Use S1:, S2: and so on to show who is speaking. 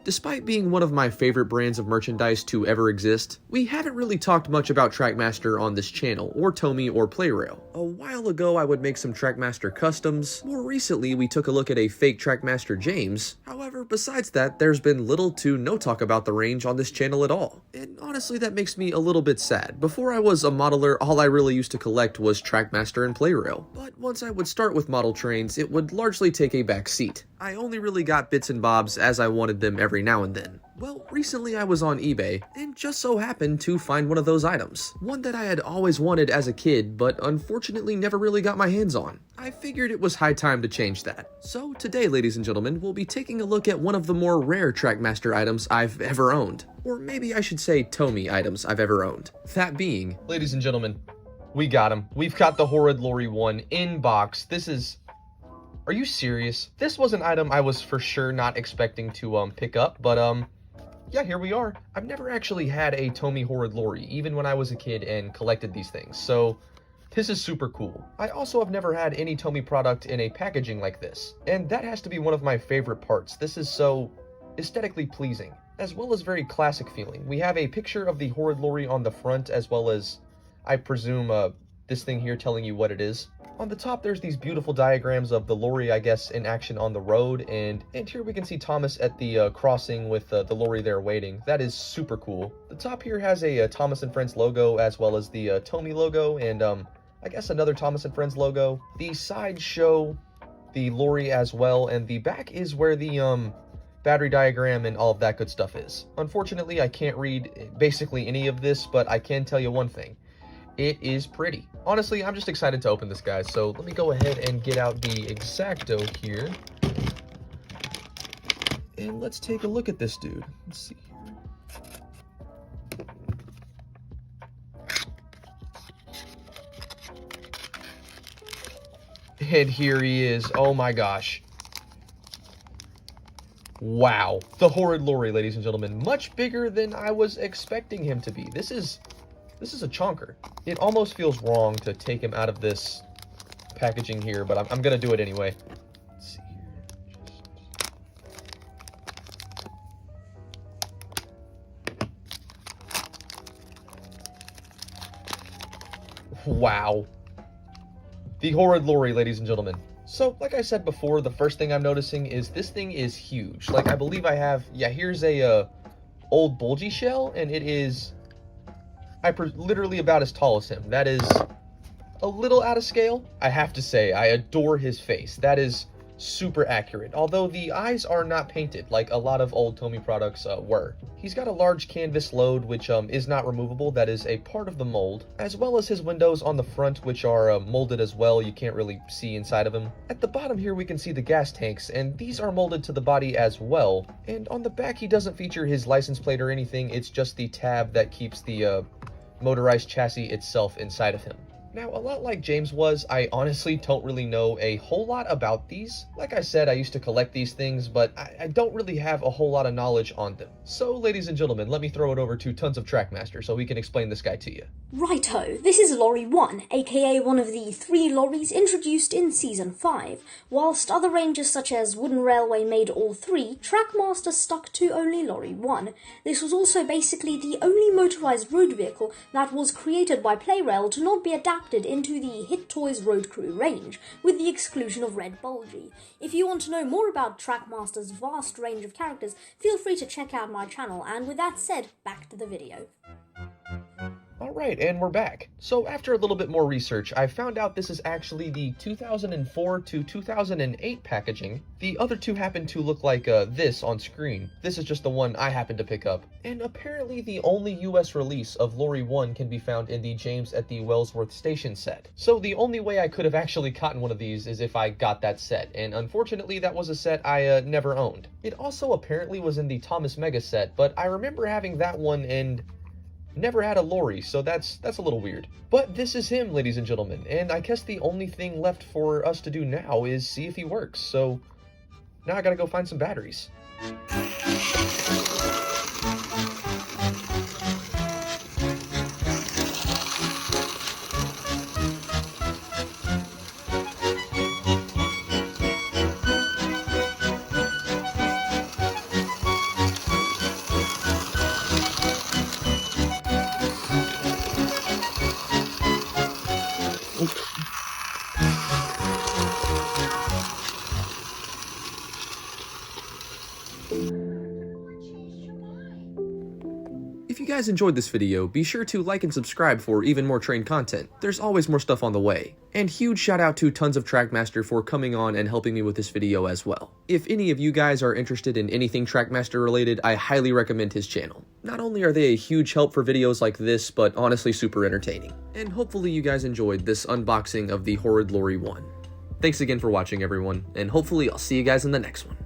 S1: Despite being one of my favorite brands of merchandise to ever exist, we haven't really talked much about Trackmaster on this channel, or Tomy, or Playrail. A while ago I would make some Trackmaster customs. More recently we took a look at a fake Trackmaster James. However, besides that, there's been little to no talk about the range on this channel at all. And honestly that makes me a little bit sad. Before I was a modeler, all I really used to collect was Trackmaster and Playrail. But once I would start with model trains, it would largely take a back seat. I only really got bits and bobs as I wanted them every now and then. Well, recently I was on eBay, and just so happened to find one of those items. One that I had always wanted as a kid, but unfortunately never really got my hands on. I figured it was high time to change that. So today, ladies and gentlemen, we'll be taking a look at one of the more rare Trackmaster items I've ever owned. Or maybe I should say Tomy items I've ever owned. That being, ladies and gentlemen, we got him. We've got the Horrid Lorry 1 in box. This is... Are you serious? This was an item I was for sure not expecting to pick up, but yeah, here we are. I've never actually had a Tomy Horrid Lorry, even when I was a kid and collected these things, so this is super cool. I also have never had any Tomy product in a packaging like this, and that has to be one of my favorite parts. This is so aesthetically pleasing, as well as very classic feeling. We have a picture of the Horrid Lorry on the front, as well as, I presume, this thing here telling you what it is. On the top, there's these beautiful diagrams of the lorry, I guess, in action on the road, and here we can see Thomas at the crossing with the lorry there waiting. That is super cool. The top here has a Thomas & Friends logo, as well as the Tomy logo, and I guess another Thomas & Friends logo. The sides show the lorry as well, and the back is where the battery diagram and all of that good stuff is. Unfortunately, I can't read basically any of this, but I can tell you one thing. It is pretty. Honestly, I'm just excited to open this, guys. So let me go ahead and get out the X-Acto here. And let's take a look at this dude. Let's see here. And here he is. Oh my gosh. Wow. The Horrid Lorry, ladies and gentlemen. Much bigger than I was expecting him to be. This is a chonker. It almost feels wrong to take him out of this packaging here, but I'm gonna do it anyway. Let's see here. Wow. The Horrid Lorry, ladies and gentlemen. So, like I said before, the first thing I'm noticing is this thing is huge. Like, I believe I have, yeah, here's a old bulgy shell, and it is literally about as tall as him. That is a little out of scale. I have to say, I adore his face. That is super accurate, although the eyes are not painted like a lot of old Tomy products were. He's got a large canvas load, which is not removable. That is a part of the mold, as well as his windows on the front, which are molded as well. You can't really see inside of him. At the bottom here, we can see the gas tanks, and these are molded to the body as well. And on the back, he doesn't feature his license plate or anything. It's just the tab that keeps the motorized chassis itself inside of him. Now, a lot like James was, I honestly don't really know a whole lot about these. Like I said, I used to collect these things, but I don't really have a whole lot of knowledge on them. So, ladies and gentlemen, let me throw it over to Tons of Trackmaster so he can explain this guy to you.
S2: Righto, this is Lorry 1, aka one of the 3 lorries introduced in Season 5. Whilst other ranges such as Wooden Railway made all 3, Trackmaster stuck to only Lorry 1. This was also basically the only motorized road vehicle that was created by Playrail to not be adapted into the Hit Toys Road Crew range, with the exclusion of Red Bulgy. If you want to know more about Trackmaster's vast range of characters, feel free to check out my channel, and with that said, back to the video.
S1: Alright, and we're back. So after a little bit more research, I found out this is actually the 2004 to 2008 packaging. The other two happen to look like this on screen. This is just the one I happened to pick up. And apparently the only US release of Lorry 1 can be found in the James at the Wellsworth Station set. So the only way I could have actually gotten one of these is if I got that set, and unfortunately that was a set I never owned. It also apparently was in the Thomas Mega set, but I remember having that one and never had a lorry, so that's a little weird. But this is him, ladies and gentlemen, and I guess the only thing left for us to do now is see if he works. So now I gotta go find some batteries. guys enjoyed this video, be sure to like and subscribe for even more train content. There's always more stuff on the way. And huge shout out to Tons of Trackmaster for coming on and helping me with this video as well. If any of you guys are interested in anything Trackmaster related, I highly recommend his channel. Not only are they a huge help for videos like this, but honestly super entertaining. And hopefully you guys enjoyed this unboxing of the horrid Lorry 1. Thanks again for watching, everyone, and hopefully I'll see you guys in the next one.